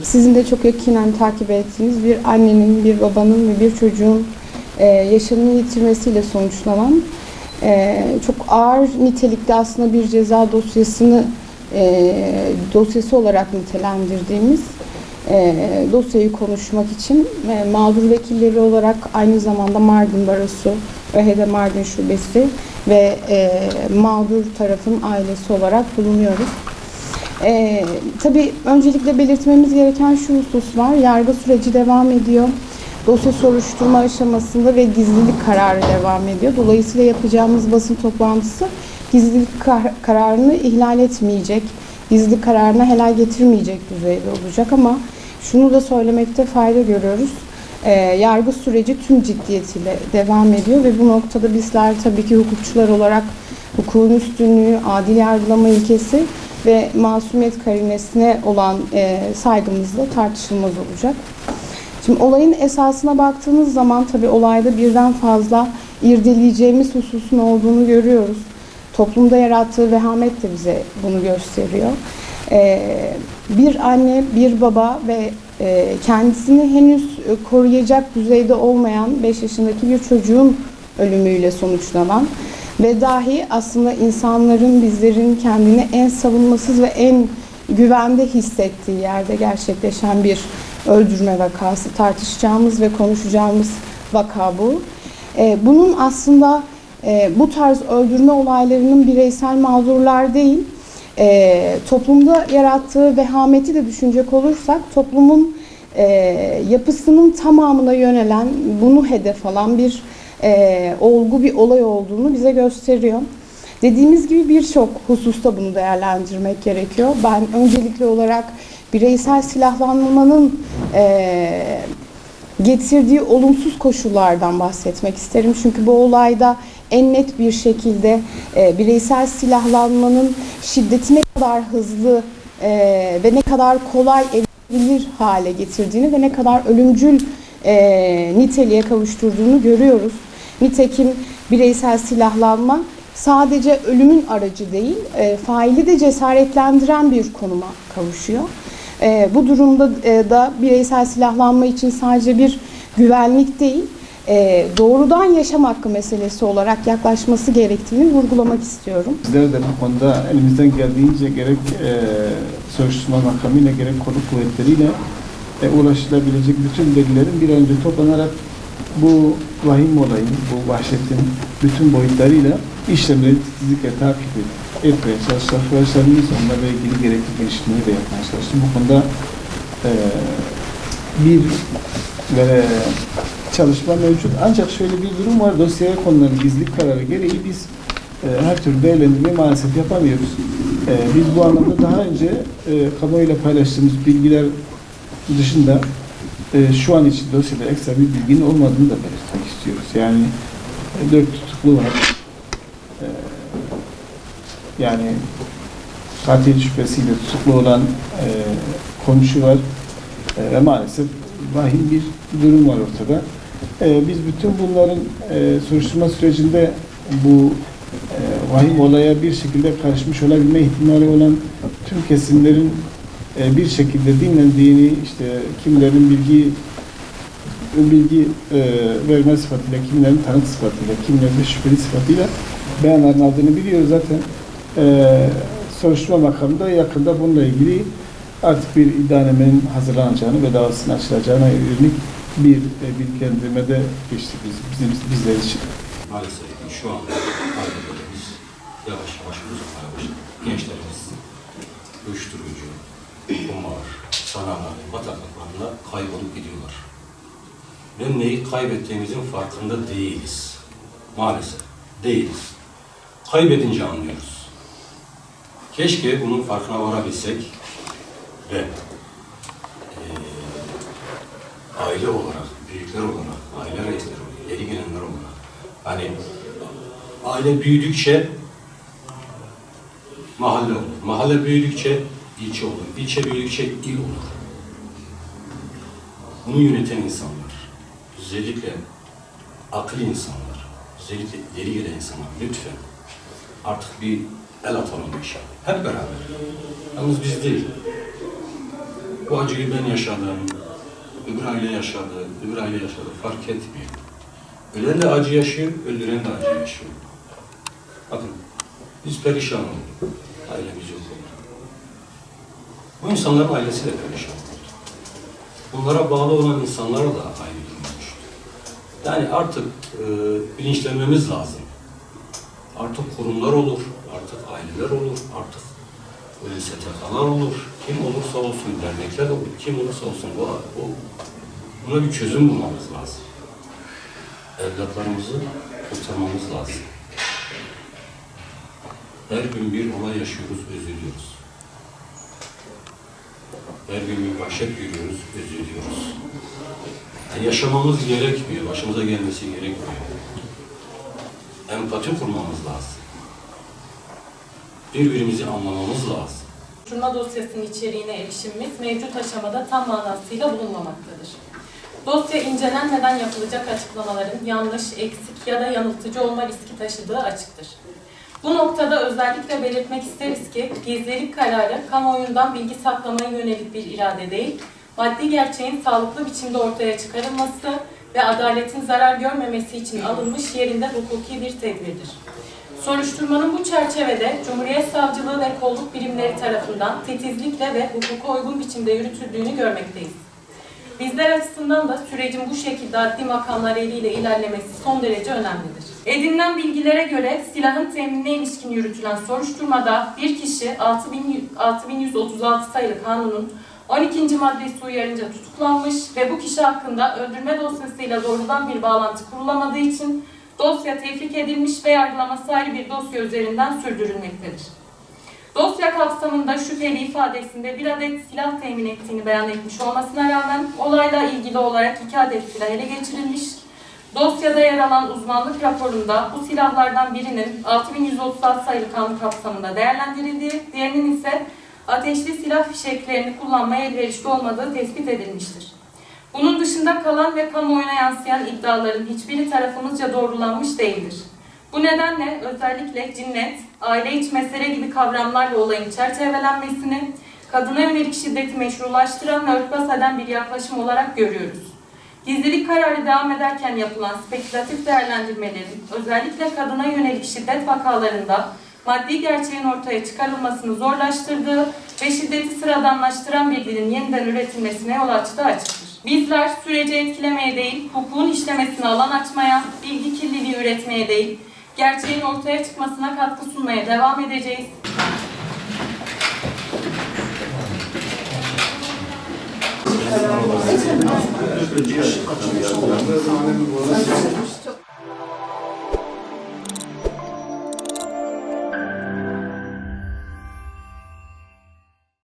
Sizin de çok yakinen takip ettiğiniz bir annenin, bir babanın ve bir çocuğun yaşamını yitirmesiyle sonuçlanan çok ağır nitelikte aslında bir ceza dosyası olarak nitelendirdiğimiz dosyayı konuşmak için mağdur vekilleri olarak aynı zamanda Mardin Barosu, ÖHD Mardin Şubesi ve mağdur tarafın ailesi olarak bulunuyoruz. Tabii öncelikle belirtmemiz gereken şu husus var. Yargı süreci devam ediyor. Dosya soruşturma aşamasında ve gizlilik kararı devam ediyor. Dolayısıyla yapacağımız basın toplantısı gizlilik kararını ihlal etmeyecek, gizlilik kararına helal getirmeyecek düzeyde olacak ama şunu da söylemekte fayda görüyoruz. Yargı süreci tüm ciddiyetiyle devam ediyor ve bu noktada bizler tabii ki hukukçular olarak hukukun üstünlüğü, adil yargılama ilkesi ve masumiyet karinesine olan saygımız da tartışılmaz olacak. Şimdi olayın esasına baktığımız zaman tabii olayda birden fazla irdeleyeceğimiz hususun olduğunu görüyoruz. Toplumda yarattığı vehamet de bize bunu gösteriyor. Bir anne, bir baba ve kendisini henüz koruyacak düzeyde olmayan 5 yaşındaki bir çocuğun ölümüyle sonuçlanan ve dahi aslında insanların, bizlerin kendini en savunmasız ve en güvende hissettiği yerde gerçekleşen bir öldürme vakası, tartışacağımız ve konuşacağımız vaka bu. Bunun aslında bu tarz öldürme olaylarının bireysel mağdurlar değil, toplumda yarattığı vehameti de düşünecek olursak toplumun yapısının tamamına yönelen, bunu hedef alan bir olgu, bir olay olduğunu bize gösteriyor. Dediğimiz gibi birçok hususta bunu değerlendirmek gerekiyor. Ben öncelikli olarak bireysel silahlanmanın getirdiği olumsuz koşullardan bahsetmek isterim. Çünkü bu olayda en net bir şekilde bireysel silahlanmanın şiddeti ne kadar hızlı ve ne kadar kolay edilebilir hale getirdiğini ve ne kadar ölümcül niteliğe kavuşturduğunu görüyoruz. Nitekim bireysel silahlanma sadece ölümün aracı değil, faili de cesaretlendiren bir konuma kavuşuyor. Bu durumda da bireysel silahlanma için sadece bir güvenlik değil, doğrudan yaşam hakkı meselesi olarak yaklaşması gerektiğini vurgulamak istiyorum. Bizler de bu konuda elimizden geldiğince gerek soruşturma makamıyla gerek kolluk kuvvetleriyle ulaşılabilecek bütün delillerin bir an önce toplanarak bu vahim olayın, bu vahşetin bütün boyutlarıyla işlemleri titizlikle takip etmeye çalıştık. Arkadaşlarımız onlarla ilgili gerekli gelişmeleri de yapmaya çalıştım. Bu konuda bir çalışma mevcut. Ancak şöyle bir durum var. Dosyaya konulan gizlilik kararı gereği biz her türlü değerlendirmeyi maalesef yapamıyoruz. Biz bu anlamda daha önce kamuoyuyla paylaştığımız bilgiler dışında şu an için dosyada ekstra bir bilginin olmadığını da belirtmek istiyoruz. Yani 4 tutuklu var. Yani katil şüphesiyle tutuklu olan komşu var ve maalesef vahim bir durum var ortada. Biz bütün bunların soruşturma sürecinde bu vahim olaya bir şekilde karışmış olabilme ihtimali olan tüm kesimlerin bir şekilde dinlendiğini, işte kimilerinin bilgi verme sıfatıyla, kimilerinin tanık sıfatıyla, kimilerinin de şüpheli sıfatıyla beyanların aldığını biliyoruz zaten. Soruşturma makamında yakında bununla ilgili artık bir iddianamenin hazırlanacağını ve davasının açılacağına yönelik bir bilgilendirmede geçtik bizler için. Maalesef şu an ailelerimiz yavaş yavaş uzaklara başladı. Gençlerimiz uyuşturucu, kumar, sanatlar, bataklıklarında kaybolup gidiyorlar. Ve neyi kaybettiğimizin farkında değiliz. Maalesef değiliz. Kaybedince anlıyoruz. Keşke bunun farkına varabilsek ve aile olarak, büyükler olarak, aile reisleri olarak, yeri gelenler olarak, hani aile büyüdükçe mahalle olur, mahalle büyüdükçe ilçe olur, ilçe büyüdükçe il olur. Bunu yöneten insanlar, özellikle akıllı insanlar, özellikle ileri gelen insanlar lütfen artık bir el atalım bu işe. Hep beraber. Yalnız biz değil. Bu acıyı ben yaşadım, öbür aile yaşadı, öbür aile yaşadı, fark etmiyor. Ölen de acı yaşıyor, öldüren de acı yaşıyor. Bakın, biz perişan olduk, ailemiz yok oldu. Bu insanların ailesi de perişan oldu. Bunlara bağlı olan insanlara da aynı durum olmuştu. Yani artık bilinçlenmemiz lazım. Artık kurumlar olur, artık aileler olur, artık STK'lar olur, kim olursa olsun, dernekler olur, kim olursa olsun buna bir çözüm bulmamız lazım. Evlatlarımızı kurtarmamız lazım. Her gün bir olay yaşıyoruz, üzülüyoruz. Her gün bir vahşet görüyoruz, üzülüyoruz. Yani yaşamamız gerekmiyor, başımıza gelmesi gerekmiyor. Empati kurmamız lazım. Birbirimizi anlamamız lazım. Soruşturma dosyasının içeriğine erişimimiz mevcut aşamada tam manasıyla bulunmamaktadır. Dosya incelenmeden yapılacak açıklamaların yanlış, eksik ya da yanıltıcı olma riski taşıdığı açıktır. Bu noktada özellikle belirtmek isteriz ki gizlilik kararı kamuoyundan bilgi saklamaya yönelik bir irade değil, maddi gerçeğin sağlıklı biçimde ortaya çıkarılması ve adaletin zarar görmemesi için alınmış yerinde hukuki bir tedbirdir. Soruşturmanın bu çerçevede Cumhuriyet Savcılığı ve kolluk birimleri tarafından titizlikle ve hukuka uygun biçimde yürütüldüğünü görmekteyiz. Bizler açısından da sürecin bu şekilde adli makamlar eliyle ilerlemesi son derece önemlidir. Edinilen bilgilere göre silahın teminine ilişkin yürütülen soruşturmada bir kişi 6136 sayılı kanunun 12. maddesi uyarınca tutuklanmış ve bu kişi hakkında öldürme dosyasıyla doğrudan bir bağlantı kurulamadığı için dosya tefrik edilmiş ve yargılaması ayrı bir dosya üzerinden sürdürülmektedir. Dosya kapsamında şüpheli ifadesinde bir adet silah temin ettiğini beyan etmiş olmasına rağmen olayla ilgili olarak 2 adet silah ele geçirilmiş. Dosyada yer alan uzmanlık raporunda bu silahlardan birinin 6136 sayılı kanun kapsamında değerlendirildiği, diğerinin ise ateşli silah fişeklerini kullanmaya elverişli olmadığı tespit edilmiştir. Bunun dışında kalan ve kamuoyuna yansıyan iddiaların hiçbiri tarafımızca doğrulanmış değildir. Bu nedenle özellikle cinnet, aile içi mesele gibi kavramlarla olayın çerçevelenmesini, kadına yönelik şiddeti meşrulaştıran ve örtbas eden bir yaklaşım olarak görüyoruz. Gizlilik kararı devam ederken yapılan spekülatif değerlendirmelerin özellikle kadına yönelik şiddet vakalarında maddi gerçeğin ortaya çıkarılmasını zorlaştırdığı ve şiddeti sıradanlaştıran bir dilin yeniden üretilmesine yol açtığı açıktır. Bizler süreci etkilemeye değil, hukukun işlemesine alan açmaya, bilgi kirliliği üretmeye değil, gerçeğin ortaya çıkmasına katkı sunmaya devam edeceğiz. Açılmış.